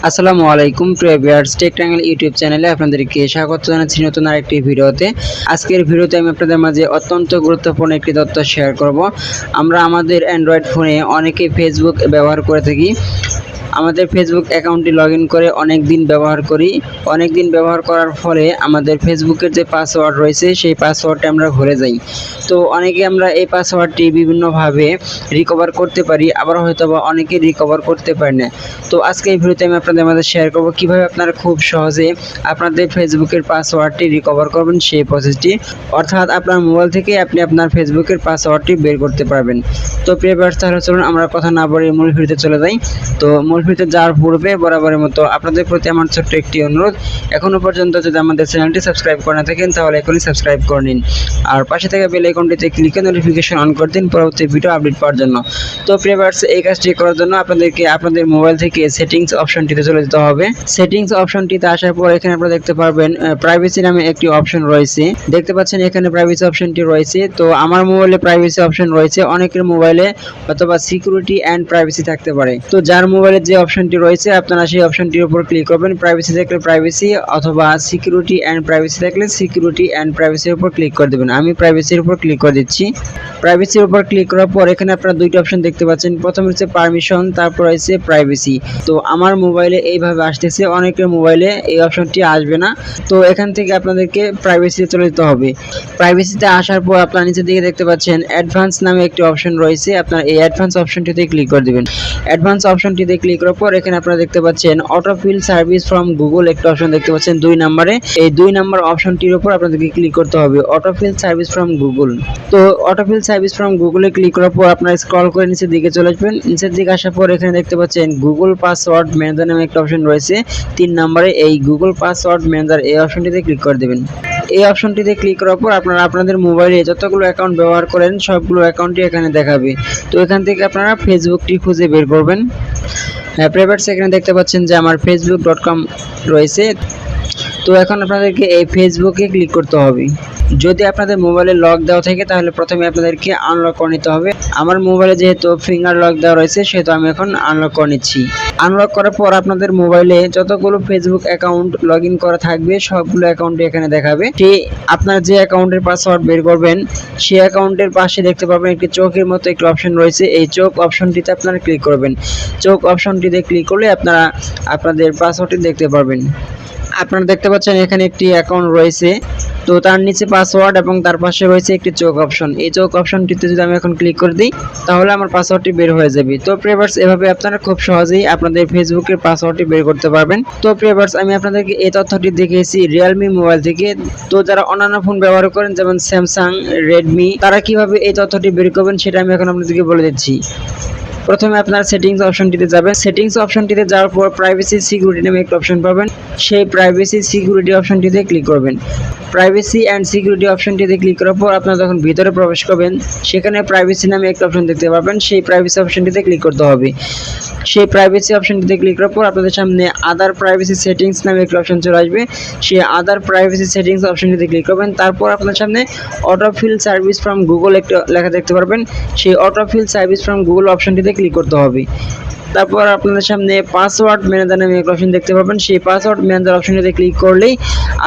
আসসালামু আলাইকুম প্রিয় ভিউয়ার্স, টেক টাঙ্গাইল ইউটিউব চ্যানেলে আপনাদেরকে স্বাগত জানাচ্ছি নতুন আরেকটি ভিডিওতে। আজকের ভিডিওতে আমি আপনাদের মাঝে অত্যন্ত গুরুত্বপূর্ণ একটি তথ্য শেয়ার করব। আমরা আমাদের অ্যান্ড্রয়েড ফোনে অনেকেই ফেসবুক ব্যবহার করে থাকি। আমাদের ফেসবুক অ্যাকাউন্টটি লগইন করে অনেক দিন ব্যবহার করি। অনেক দিন ব্যবহার করার ফলে আমাদের ফেসবুকের যে পাসওয়ার্ড রয়েছে সেই পাসওয়ার্ডটা আমরা ভুলে যাই। তো অনেকে আমরা এই পাসওয়ার্ডটি বিভিন্নভাবে রিকভার করতে পারি, আবার হয়তোবা অনেকে রিকভার করতে পারি না। তো আজকে এই ভিডিওতে আমি আপনাদের মাঝে শেয়ার করব কীভাবে আপনারা খুব সহজে আপনাদের ফেসবুকের পাসওয়ার্ডটি রিকভার করবেন সেই প্রসেসটি, অর্থাৎ আপনার মোবাইল থেকে আপনি আপনার ফেসবুকের পাসওয়ার্ডটি বের করতে পারবেন। তো প্রিয় ভিউয়ার্স, তাহলে চলুন আমরা কথা না বলে মূল ভিডিওতে চলে যাই। তো মূল ভিডিওতে যাওয়ার পূর্বে বরাবরের মতো আপনাদের প্রতি আমার ছোট্ট একটি অনুরোধ, এখনও পর্যন্ত যদি আমাদের চ্যানেলটি সাবস্ক্রাইব করে না থাকেন তাহলে এখনই সাবস্ক্রাইব করে নিন, আর পাশে থাকা বেল আইকনটিতে ক্লিক করে নোটিফিকেশন অন করে দিন পরবর্তী ভিডিও আপডেট পাওয়ার জন্য। তো প্রিয় ভিউয়ার্স, এই কাজটি করার জন্য আপনাদেরকে আপনাদের মোবাইল থেকে সেটিংস অপশনটিতে চলে যেতে হবে। সেটিংস অপশনটিতে আসার পর এখানে আপনারা দেখতে পারবেন প্রাইভেসি নামে একটি অপশন রয়েছে। দেখতে পাচ্ছেন এখানে প্রাইভেসি অপশনটি রয়েছে। তো আমার মোবাইলে প্রাইভেসি অপশন রয়েছে, অনেকের মোবাইলে অথবা সিকিউরিটি অ্যান্ড প্রাইভেসি থাকতে পারে। তো যার মোবাইলে যে অপশনটি রয়েছে আপনারা সেই অপশনটির উপর ক্লিক করবেন। প্রাইভেসি থাকলে প্রাইভেসি অথবা সিকিউরিটি অ্যান্ড প্রাইভেসি থাকলে সিকিউরিটি অ্যান্ড প্রাইভেসির উপর ক্লিক করে দেবেন। আমি প্রাইভেসির উপর ক্লিক করে দিচ্ছি। প্রাইভেসির উপর ক্লিক করার পর এখানে আপনারা দুইটা অপশন দেখতে পাচ্ছেন। প্রথমে হচ্ছে পারমিশন, তারপর হচ্ছে প্রাইভেসি। তো আমার মোবাইলে এইভাবে আসতেছে, অনেকের মোবাইলে এই অপশনটি আসবে না। তো এখান থেকে আপনাদেরকে প্রাইভেসিতে চলে যেতে হবে। প্রাইভেসিতে আসার পর আপনারা নিচের দিকে দেখতে পাচ্ছেন অ্যাডভান্স নামে একটি অপশন রয়েছে। আপনারা এই অ্যাডভান্স অপশনটিতে ক্লিক করে দেবেন। অ্যাডভান্স অপশনটিতে ক্লিক করার পর এখানে আপনারা দেখতে পাচ্ছেন অটোফিল সার্ভিস ফ্রম গুগল একটা অপশন দেখতে পাচ্ছেন 2 নম্বরে। এই 2 নম্বর অপশনটির উপর আপনাদেরকে ক্লিক করতে হবে, অটোফিল সার্ভিস ফ্রম গুগল। তো অটোফিল সার্ভিস ফ্রম গুগলে ক্লিক করার পর আপনারা স্ক্রল করে নিচের দিকে চলে আসবেন। নিচের দিকে আসার পর এখানে দেখতে পাচ্ছেন গুগল পাসওয়ার্ড ম্যানেজার নামে একটা অপশন রয়েছে 3 নম্বরে। এই গুগল পাসওয়ার্ড ম্যানেজার এই অপশনটিতে ক্লিক করে দেবেন। এই অপশনটিতে ক্লিক করার পর আপনারা আপনাদের মোবাইলে যতগুলো অ্যাকাউন্ট ব্যবহার করেন সবগুলো অ্যাকাউন্টই এখানে দেখাবে। তো এখান থেকে আপনারা ফেসবুকটি খুঁজে বের করবেন। প্রাইভেটস এখানে দেখতে পাচ্ছেন যে আমার facebook.com রয়েছে। তো এখন আপনাদেরকে এই ফেসবুকে ক্লিক করতে হবে। যদি আপনাদের মোবাইলে লক দেওয়া থাকে তাহলে প্রথমে আপনাদেরকে আনলক করে নিতে হবে। আমার মোবাইলে যেহেতু ফিঙ্গার লক দেওয়া রয়েছে সেহেতু আমি এখন আনলক করে নিচ্ছি। আনলক করার পর আপনাদের মোবাইলে যতগুলো ফেসবুক অ্যাকাউন্ট লগ ইন করা থাকবে সবগুলো অ্যাকাউন্টে এখানে দেখাবে। সেই আপনার যে অ্যাকাউন্টের পাসওয়ার্ড বের করবেন সেই অ্যাকাউন্টের পাশে দেখতে পাবেন একটি চোখের মতো একটি অপশন রয়েছে। এই চোখ অপশনটিতে আপনারা ক্লিক করবেন। চোখ অপশনটিতে ক্লিক করলে আপনারা আপনাদের পাসওয়ার্ডটি দেখতে পারবেন। আপনারা দেখতে পাচ্ছেন এখানে একটি অ্যাকাউন্ট রয়েছে, তো তার নিচে পাসওয়ার্ড এবং তার পাশে রয়েছে একটি চোখ অপশন। এই চোখ অপশনটিতে যদি আমি এখন ক্লিক করে দিই তাহলে আমার পাসওয়ার্ডটি বের হয়ে যাবে। তো প্রিভিউয়ার্স, এভাবে আপনারা খুব সহজেই আপনাদের ফেসবুকের পাসওয়ার্ডটি বের করতে পারবেন। তো প্রিভিউয়ার্স, আমি আপনাদেরকে এই তথ্যটি দেখিয়েছি রিয়েলমি মোবাইল থেকে। তো যারা অন্যান্য ফোন ব্যবহার করেন যেমন স্যামসাং, রেডমি, তারা কিভাবে এই তথ্যটি বের করবেন সেটা আমি এখন আপনাদেরকে বলে দিচ্ছি। প্রথমে আপনার সেটিংস অপশনটিতে যাবেন। সেটিংস অপশনটিতে যাওয়ার পর প্রাইভেসি সিকিউরিটি নামে একটা অপশন পাবেন। সেই প্রাইভেসি সিকিউরিটি অপশনটিতে ক্লিক করবেন। প্রাইভেসি অ্যান্ড সিকিউরিটি অপশনটিতে ক্লিক করার পর আপনারা যখন ভিতরে প্রবেশ করবেন সেখানে প্রাইভেসি নামে একটা অপশন দেখতে পাবেন। সেই প্রাইভেসি অপশনটিতে ক্লিক করতে হবে। সেই প্রাইভেসি অপশনটিতে ক্লিক করার পর আপনাদের সামনে আদার প্রাইভেসি সেটিংস নামে একটা অপশন চলে আসবে। সেই আদার প্রাইভেসি সেটিংস অপশনটিতে ক্লিক করবেন। তারপর আপনার সামনে অটোফিল সার্ভিস ফ্রম গুগল একটা লেখা দেখতে পারবেন। সেই অটোফিল সার্ভিস ফ্রম গুগল অপশনটিতে ক্লিক করতে হবে। তারপর আপনাদের সামনে পাসওয়ার্ড ম্যানেজার নামে একটা অপশন দেখতে পাবেন। সেই পাসওয়ার্ড ম্যানেজার অপশনটিতে ক্লিক করলেই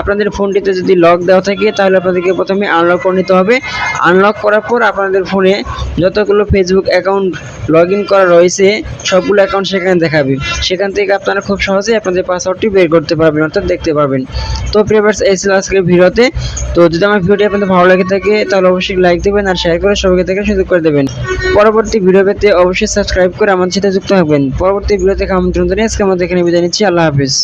আপনাদের ফোনটিতে যদি লক দেওয়া থাকে তাহলে আপনাদেরকে প্রথমে আনলক করে নিতে হবে। আনলক করার পর আপনাদের ফোনে যতগুলো ফেসবুক অ্যাকাউন্ট লগ ইন করা রয়েছে সবগুলো অ্যাকাউন্ট সেখানে দেখাবে। সেখান থেকে আপনারা খুব সহজেই আপনাদের পাসওয়ার্ডটি বের করতে পারবেন, অর্থাৎ দেখতে পারবেন। তো প্রিভিউয়ার্স, এই ছিল আজকের ভিডিওতে। তো যদি আমার ভিডিওটি আপনাদের ভালো লাগে থাকে তাহলে অবশ্যই লাইক দেবেন আর শেয়ার করে সবাইকে দেখার সুযোগ করে দেবেন। পরবর্তী ভিডিও পেতে অবশ্যই সাবস্ক্রাইব করে আমার সাথে যুক্ত থাকবেন। পরবর্তী ভিডিও থেকে আমন্ত্রণ জানিয়ে আজকে আমাদের এখানে বিদায় নিচ্ছি। আল্লাহ হাফিজ।